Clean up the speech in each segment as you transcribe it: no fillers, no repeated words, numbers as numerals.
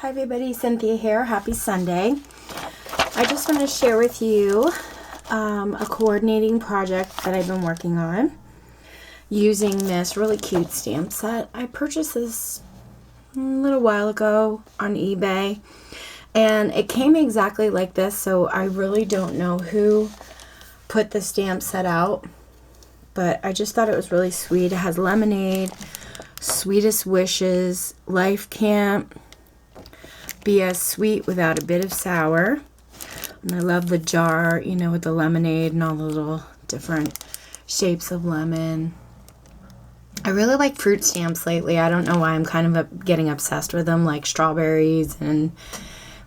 Hi everybody, Cynthia here. Happy Sunday. I just want to share with you a coordinating project that I've been working on using this really cute stamp set. I purchased this a little while ago on eBay and it came exactly like this, so I really don't know who put the stamp set out, but I just thought it was really sweet. It has lemonade, sweetest wishes, life can't be as sweet without a bit of sour. And I love the jar, you know, with the lemonade and all the little different shapes of lemon. I really like fruit stamps lately. I don't know why. I'm kind of getting obsessed with them, like strawberries and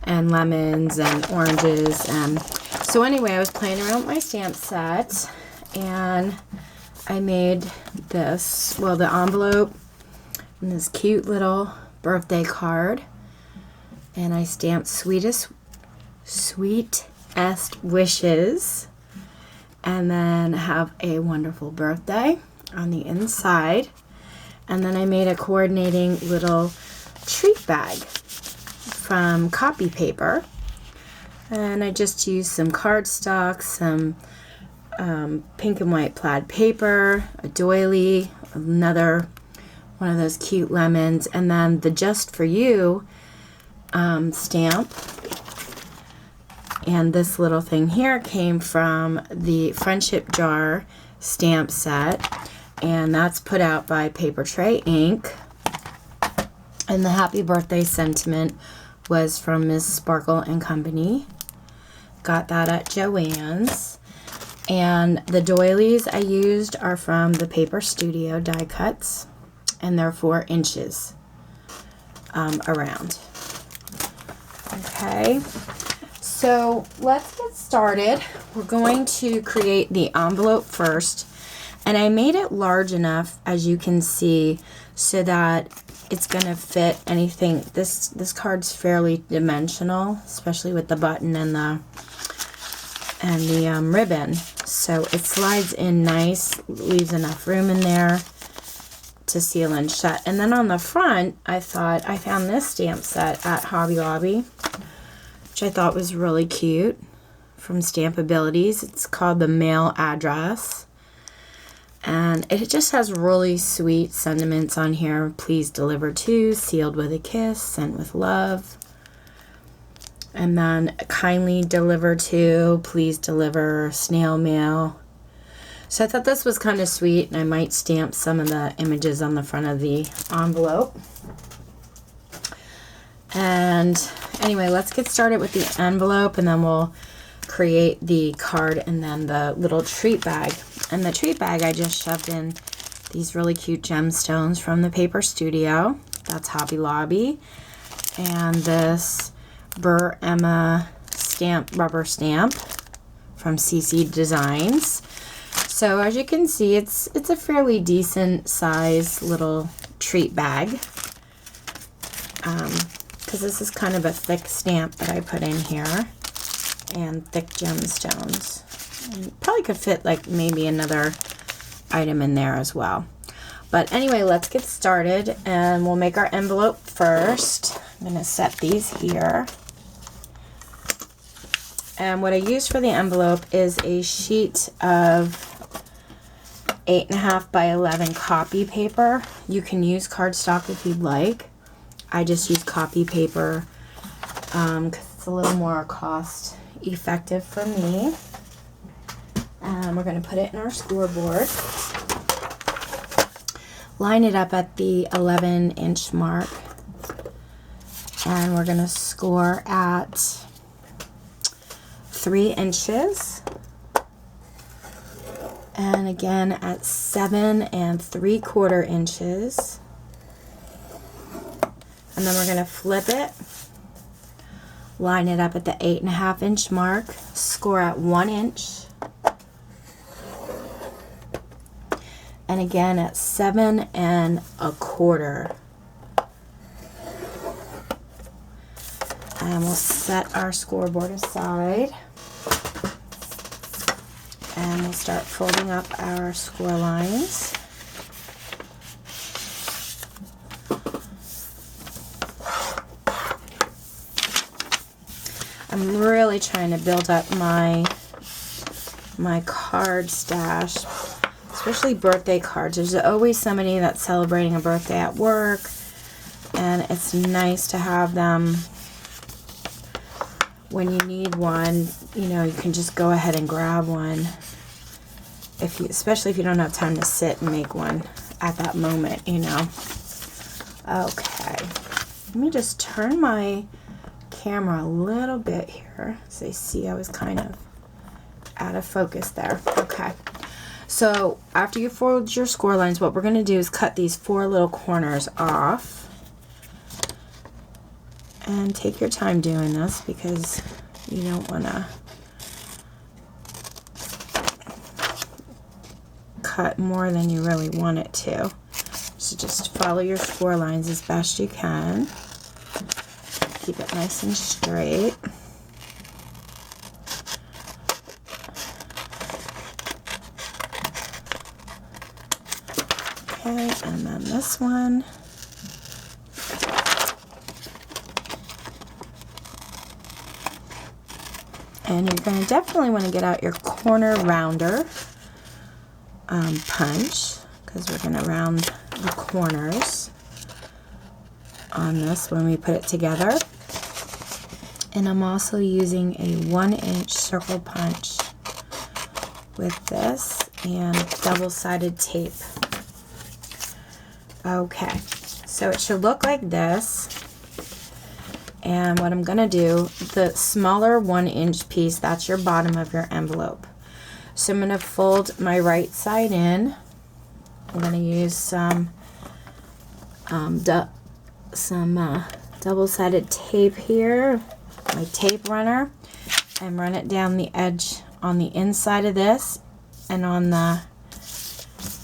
lemons and oranges. And so anyway, I was playing around with my stamp set and I made this, well, the envelope and this cute little birthday card. And I stamped sweetest wishes, and then have a wonderful birthday on the inside. And then I made a coordinating little treat bag from copy paper, and I just used some cardstock, some pink and white plaid paper, a doily, another one of those cute lemons, and then the Just For You stamp. And this little thing here came from the Friendship Jar stamp set, and that's put out by Paper Tray Ink. And the happy birthday sentiment was from Ms. Sparkle and Company. Got that at Joann's. And the doilies I used are from the Paper Studio die cuts, and they're 4 inches around. Okay, so let's get started. We're going to create the envelope first, and I made it large enough, as you can see, so that it's going to fit anything. This card's fairly dimensional, especially with the button and the ribbon. So it slides in nice, leaves enough room in there to seal and shut. And then on the front, I found this stamp set at Hobby Lobby, which I thought was really cute, from Stampabilities. It's called the Mail Address, and it just has really sweet sentiments on here. Please deliver to, sealed with a kiss, sent with love. And then kindly deliver to, please deliver, snail mail. So I thought this was kind of sweet, and I might stamp some of the images on the front of the envelope. And anyway, let's get started with the envelope, and then we'll create the card and then the little treat bag. And the treat bag, I just shoved in these really cute gemstones from the Paper Studio. That's Hobby Lobby. And this Burr Emma rubber stamp from CC Designs. So as you can see, it's a fairly decent size little treat bag, because this is kind of a thick stamp that I put in here, and thick gemstones. And probably could fit like maybe another item in there as well. But anyway, let's get started, and we'll make our envelope first. I'm going to set these here. And what I used for the envelope is a sheet of 8.5 by 11 copy paper. You can use cardstock if you'd like. I just use copy paper because it's a little more cost effective for me. And we're going to put it in our scoreboard. Line it up at the 11-inch mark. And we're going to score at 3 inches. And again at 7 3/4 inches. And then we're going to flip it, line it up at the 8.5-inch mark, score at 1 inch, and again at 7 1/4. And we'll set our scoreboard aside. And we'll start folding up our score lines. I'm really trying to build up my card stash, especially birthday cards. There's always somebody that's celebrating a birthday at work, and it's nice to have them when you need one. You know, you can just go ahead and grab one, especially if you don't have time to sit and make one at that moment, you know. Okay, let me just turn my camera a little bit here so you see I was kind of out of focus there. Okay, so after you fold your score lines, what we're going to do is cut these 4 little corners off. And take your time doing this because you don't want to cut more than you really want it to. So just follow your score lines as best you can. Keep it nice and straight. Okay, and then this one. And you're going to definitely want to get out your corner rounder punch, because we're going to round the corners on this when we put it together. And I'm also using a 1-inch circle punch with this and double-sided tape. Okay, so it should look like this. And what I'm going to do, the smaller 1-inch piece, that's your bottom of your envelope. So I'm going to fold my right side in. I'm going to use some double-sided tape here, my tape runner, and run it down the edge on the inside of this and on the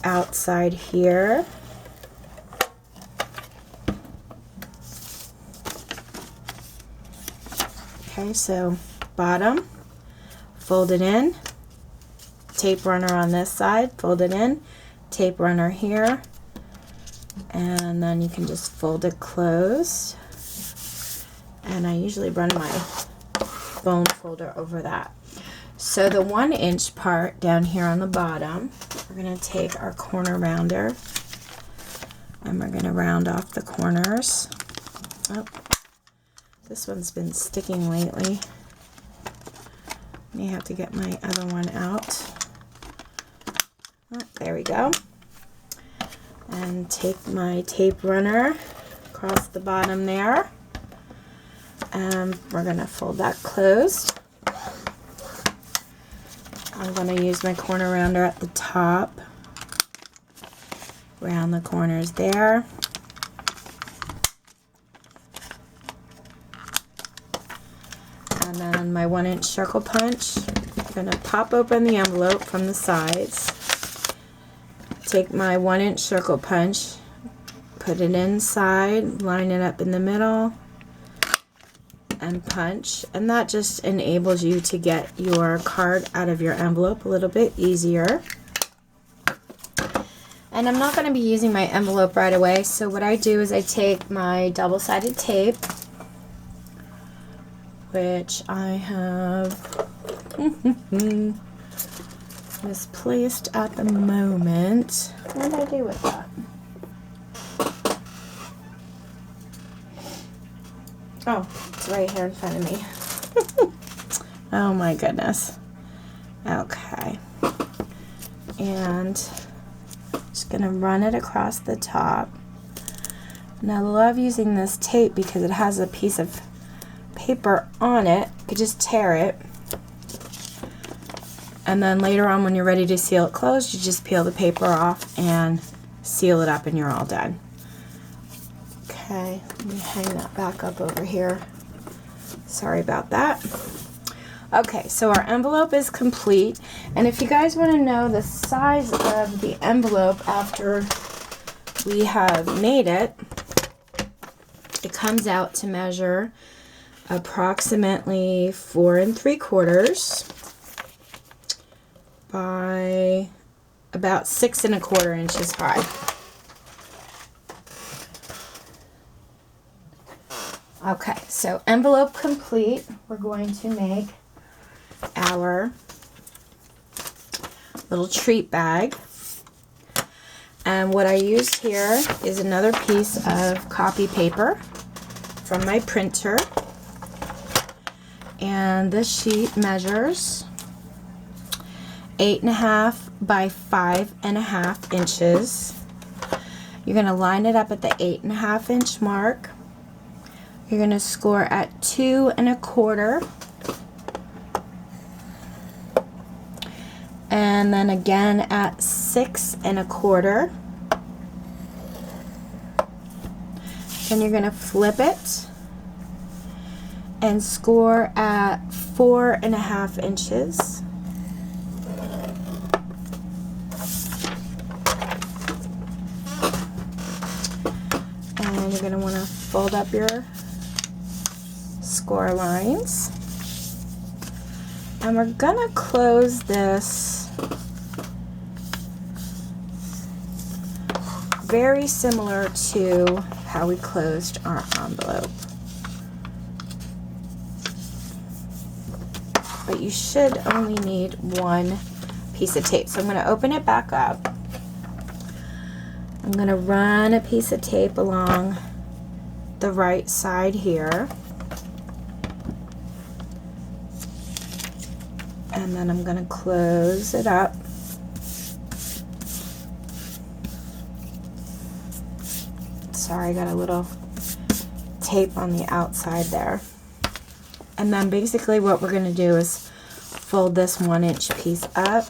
outside here. Okay, so bottom, fold it in, tape runner on this side, fold it in, tape runner here, and then you can just fold it closed. And I usually run my bone folder over that. So the 1-inch part down here on the bottom, we're going to take our corner rounder and we're going to round off the corners. Oh. This one's been sticking lately. May have to get my other one out. Oh, there we go. And take my tape runner across the bottom there. And we're going to fold that closed. I'm going to use my corner rounder at the top. Round the corners there. And then my 1-inch circle punch. I'm going to pop open the envelope from the sides. Take my 1-inch circle punch, put it inside, line it up in the middle, and punch. And that just enables you to get your card out of your envelope a little bit easier. And I'm not going to be using my envelope right away, so what I do is I take my double-sided tape, which I have misplaced at the moment. What did I do with that? Oh, it's right here in front of me. Oh my goodness. Okay. And just gonna run it across the top. And I love using this tape because it has a piece of paper on it. You could just tear it, and then later on when you're ready to seal it closed, you just peel the paper off and seal it up and you're all done. Okay, let me hang that back up over here. Sorry about that. Okay, so our envelope is complete, and if you guys want to know the size of the envelope after we have made it, it comes out to measure approximately 4 3/4 by about 6 1/4 inches high. Okay, so envelope complete. We're going to make our little treat bag. And what I used here is another piece of copy paper from my printer. And this sheet measures 8.5 by 5.5 inches. You're going to line it up at the 8.5 inch mark. You're going to score at 2 1/4. And then again at 6 1/4. Then you're going to flip it and score at 4.5 inches. And you're going to want to fold up your score lines. And we're going to close this very similar to how we closed our envelope. But you should only need one piece of tape. So I'm going to open it back up. I'm going to run a piece of tape along the right side here. And then I'm going to close it up. Sorry, I got a little tape on the outside there. And then basically what we're going to do is fold this 1 inch piece up.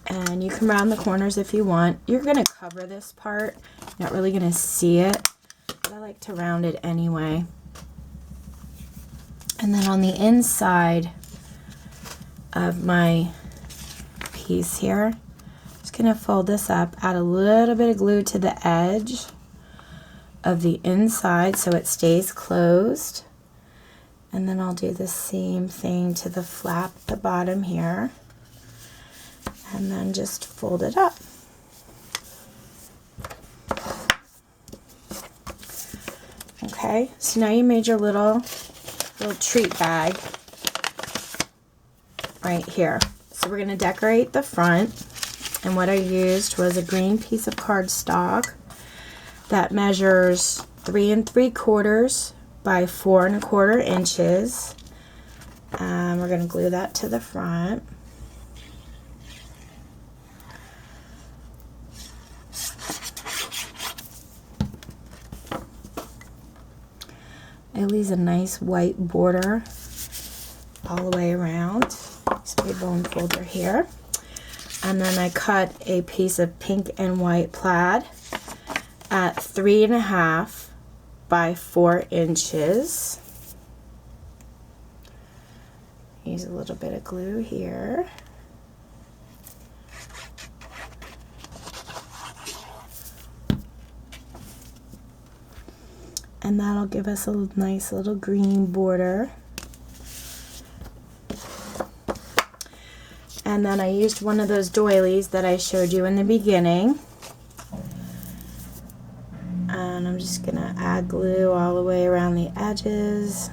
And you can round the corners if you want. You're going to cover this part. You're not really going to see it, but I like to round it anyway. And then on the inside of my piece here, I'm just going to fold this up, add a little bit of glue to the edge of the inside so it stays closed. And then I'll do the same thing to the flap at the bottom here. And then just fold it up. Okay, so now you made your little treat bag right here. So we're going to decorate the front, and what I used was a green piece of cardstock that measures 3 3/4 by 4 1/4 inches. We're going to glue that to the front. It leaves a nice white border all the way around. This big bone folder here. And then I cut a piece of pink and white plaid at 3.5 by 4 inches. Use a little bit of glue here. And that'll give us a nice little green border. And then I used one of those doilies that I showed you in the beginning. And I'm just going to add glue all the way around the edges.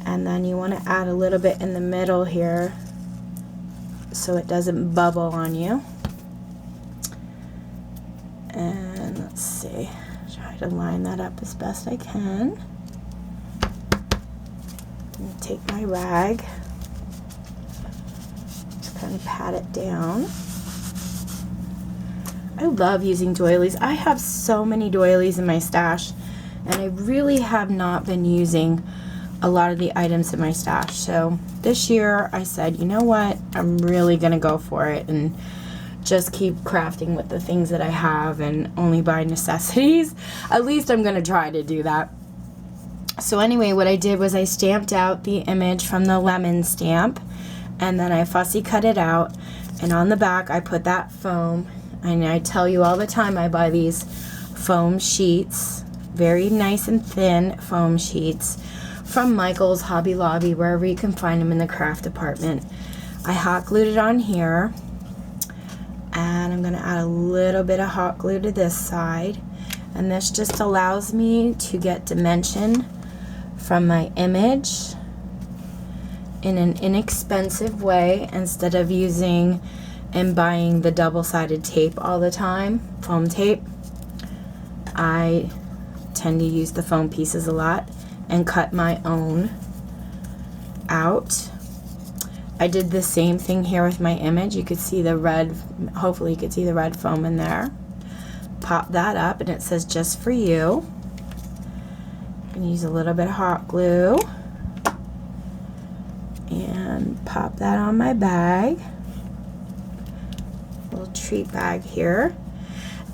And then you want to add a little bit in the middle here so it doesn't bubble on you. And let's see. Try to line that up as best I can. Take my rag, just kind of pat it down. I love using doilies. I have so many doilies in my stash, and I really have not been using a lot of the items in my stash. So this year I said, you know what, I'm really gonna go for it and just keep crafting with the things that I have and only buy necessities. At least I'm gonna try to do that. So anyway, what I did was I stamped out the image from the lemon stamp, and then I fussy cut it out, and on the back I put that foam. And I tell you all the time I buy these foam sheets, very nice and thin foam sheets from Michael's, Hobby Lobby, wherever you can find them in the craft department. I hot glued it on here. And I'm going to add a little bit of hot glue to this side. And this just allows me to get dimension from my image in an inexpensive way instead of using and buying the double-sided tape all the time, foam tape. I tend to use the foam pieces a lot and cut my own out. I did the same thing here with my image. You could see the red, hopefully you could see the red foam in there. Pop that up and it says just for you. And use a little bit of hot glue and pop that on my bag. Little treat bag here.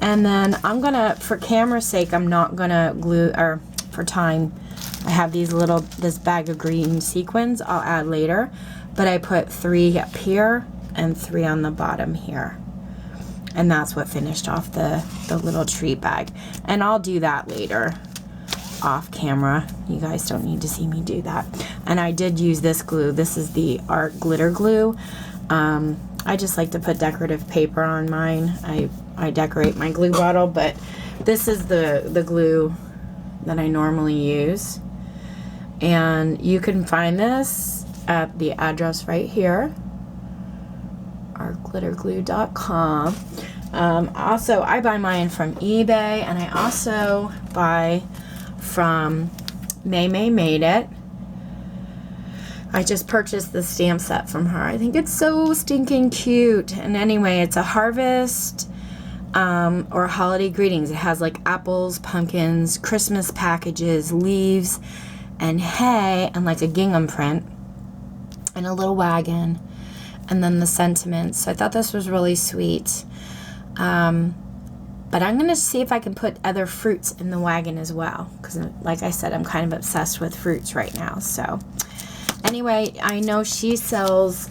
And then I'm gonna, for camera's sake, I'm not gonna glue, or for time, I have this bag of green sequins I'll add later, but I put 3 up here and 3 on the bottom here. And that's what finished off the little treat bag. And I'll do that later off camera. You guys don't need to see me do that. And I did use this glue. This is the Art Glitter Glue. I just like to put decorative paper on mine. I decorate my glue bottle, but this is the glue that I normally use. And you can find this at the address right here, artglitterglue.com. Also, I buy mine from eBay, and I also buy from May Made It. I just purchased the stamp set from her. I think it's so stinking cute. And anyway, it's a harvest or holiday greetings. It has like apples, pumpkins, Christmas packages, leaves, and hay, and like a gingham print, and a little wagon, and then the sentiments. So I thought this was really sweet. But I'm going to see if I can put other fruits in the wagon as well, because like I said, I'm kind of obsessed with fruits right now. So anyway, I know she sells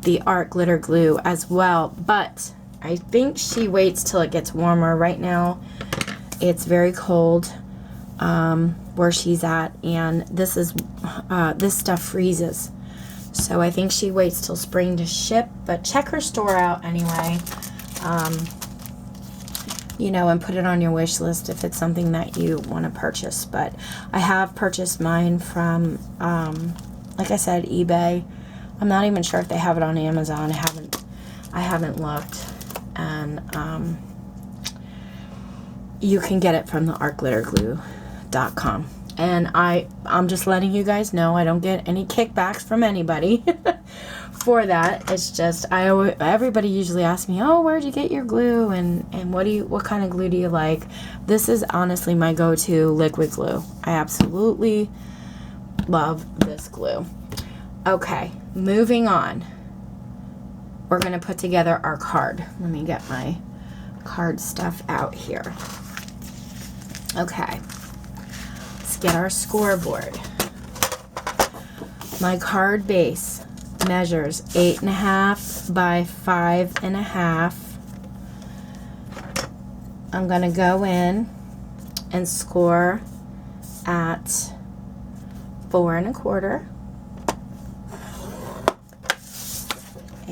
the Art Glitter Glue as well, but I think she waits till it gets warmer. Right now it's very cold where she's at, and this stuff freezes. So I think she waits till spring to ship, but check her store out anyway. You know, and put it on your wish list if it's something that you want to purchase. But I have purchased mine from, like I said, eBay. I'm not even sure if they have it on Amazon. I haven't looked. And you can get it from the artglitterglue.com. And I'm just letting you guys know I don't get any kickbacks from anybody for that. It's just everybody usually asks me, oh, where'd you get your glue, and what kind of glue do you like? This is honestly my go-to liquid glue. I absolutely love this glue. Okay, moving on. We're gonna put together our card. Let me get my card stuff out here. Okay. Get our scoreboard. My card base measures 8.5 by 5.5. I'm gonna go in and score at 4.25,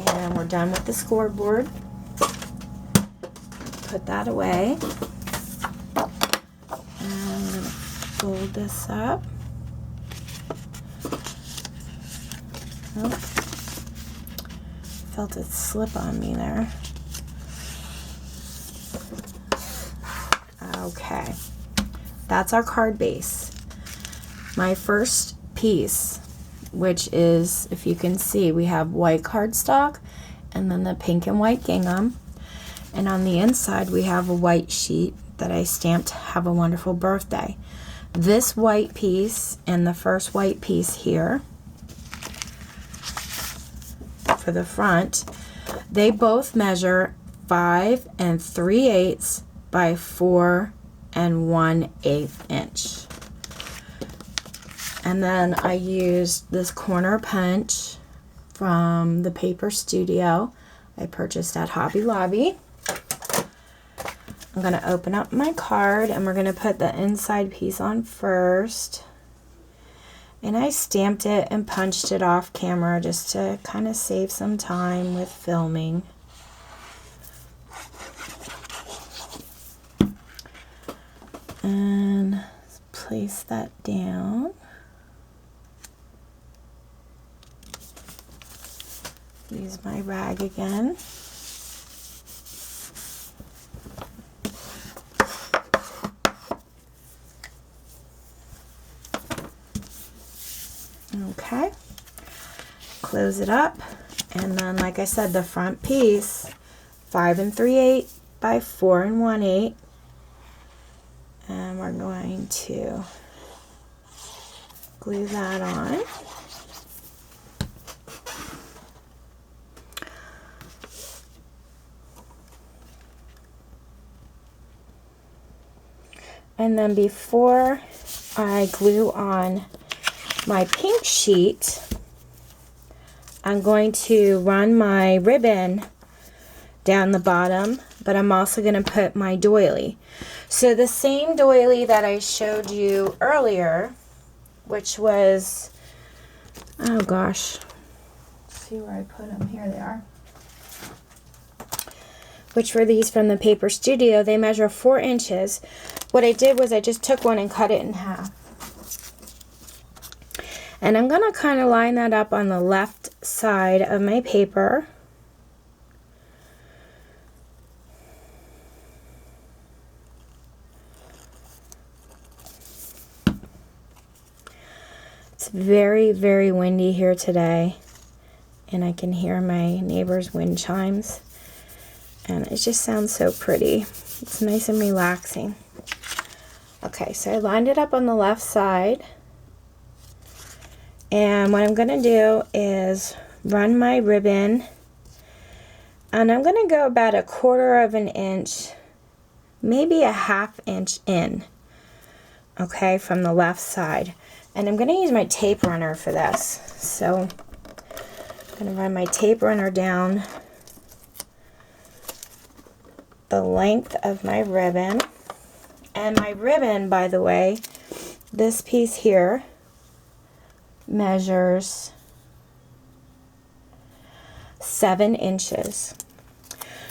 and we're done with the scoreboard. Put that away. Fold this up. Oh, felt it slip on me there. Okay, that's our card base. My first piece, which is, if you can see, we have white cardstock and then the pink and white gingham, and on the inside we have a white sheet that I stamped "Have a Wonderful Birthday." This white piece and the first white piece here for the front, they both measure 5 3/8 by 4 1/8 inch. And then I used this corner punch from the Paper Studio I purchased at Hobby Lobby. I'm going to open up my card, and we're going to put the inside piece on first. And I stamped it and punched it off camera just to kind of save some time with filming. And let's place that down. Use my rag again. Okay, close it up, and then like I said, the front piece, 5 3/8 by 4 1/8, and we're going to glue that on. And then before I glue on my pink sheet, I'm going to run my ribbon down the bottom, but I'm also going to put my doily. So the same doily that I showed you earlier, which was, oh gosh, let's see where I put them. Here they are. Which were these from the Paper Studio. They measure 4 inches. What I did was I just took one and cut it in half. And I'm going to kind of line that up on the left side of my paper. It's very, very windy here today, and I can hear my neighbor's wind chimes, and it just sounds so pretty. It's nice and relaxing. Okay, so I lined it up on the left side. And what I'm going to do is run my ribbon, and I'm going to go about 1/4 of an inch, maybe a 1/2 inch in, okay, from the left side. And I'm going to use my tape runner for this. So I'm going to run my tape runner down the length of my ribbon. And my ribbon, by the way, this piece here measures 7 inches.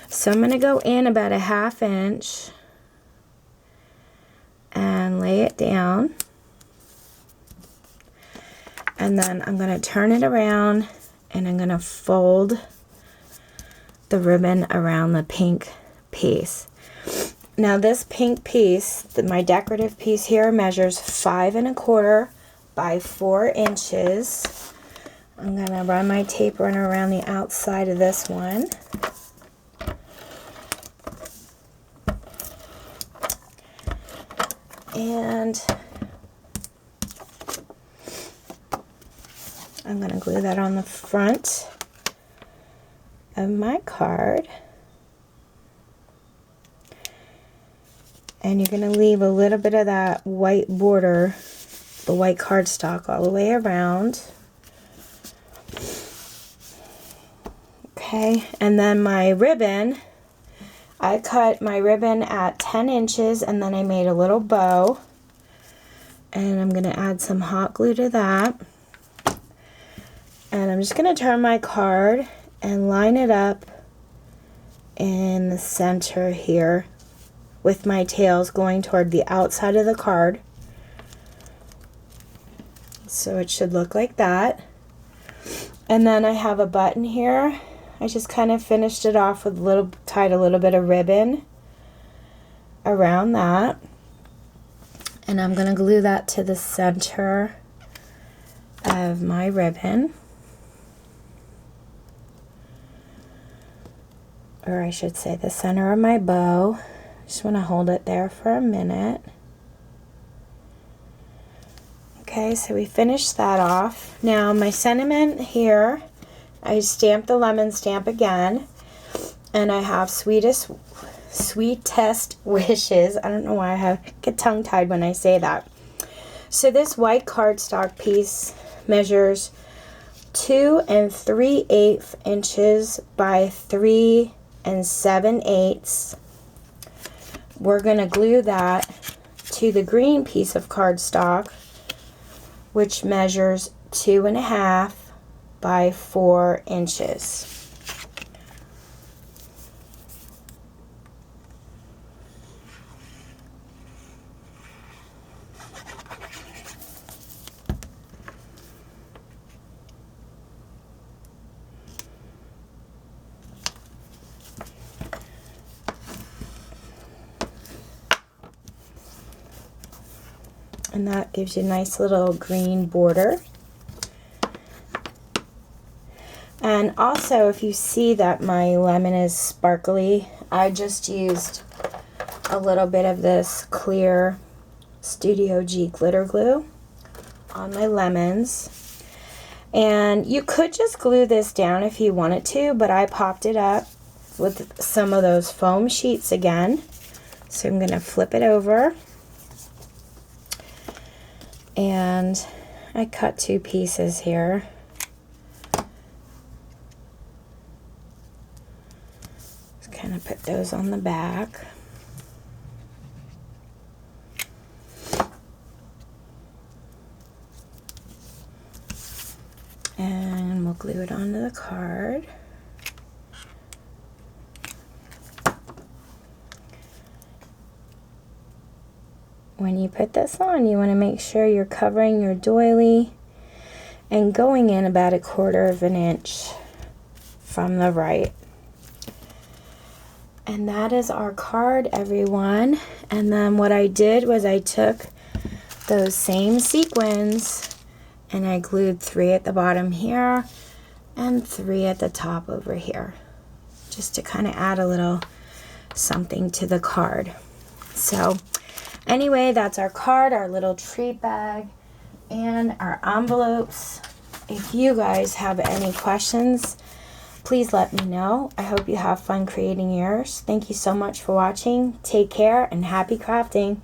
So I'm going to go in about a 1/2 inch and lay it down. And then I'm going to turn it around, and I'm going to fold the ribbon around the pink piece. Now this pink piece, my decorative piece here, measures 5 1/4 by 4 inches. I'm going to run my tape runner around the outside of this one. And I'm going to glue that on the front of my card. And you're going to leave a little bit of that white border, the white cardstock, all the way around. Okay, and then my ribbon, I cut my ribbon at 10 inches, and then I made a little bow. And I'm going to add some hot glue to that. And I'm just going to turn my card and line it up in the center here, with my tails going toward the outside of the card. So it should look like that. And then I have a button here. I just kind of finished it off with tied a little bit of ribbon around that. And I'm going to glue that to the center of my ribbon. Or I should say the center of my bow. Just want to hold it there for a minute. Okay, so we finished that off. Now my sentiment here, I stamped the lemon stamp again, and I have sweetest wishes. I don't know why I get tongue-tied when I say that. So this white cardstock piece measures 2 3/8 inches by 3 7/8. We're going to glue that to the green piece of cardstock which measures 2.5 by 4 inches. And that gives you a nice little green border. And also, if you see that my lemon is sparkly, I just used a little bit of this clear Studio G glitter glue on my lemons. And you could just glue this down if you wanted to, but I popped it up with some of those foam sheets again. So I'm going to flip it over. And I cut 2 pieces here. Just kind of put those on the back. And we'll glue it onto the card. When you put this on, you want to make sure you're covering your doily and going in about 1/4 of an inch from the right. And that is our card, everyone. And then what I did was I took those same sequins and I glued 3 at the bottom here and 3 at the top over here, just to kind of add a little something to the card. So anyway, that's our card, our little treat bag, and our envelopes. If you guys have any questions, please let me know. I hope you have fun creating yours. Thank you so much for watching. Take care and happy crafting.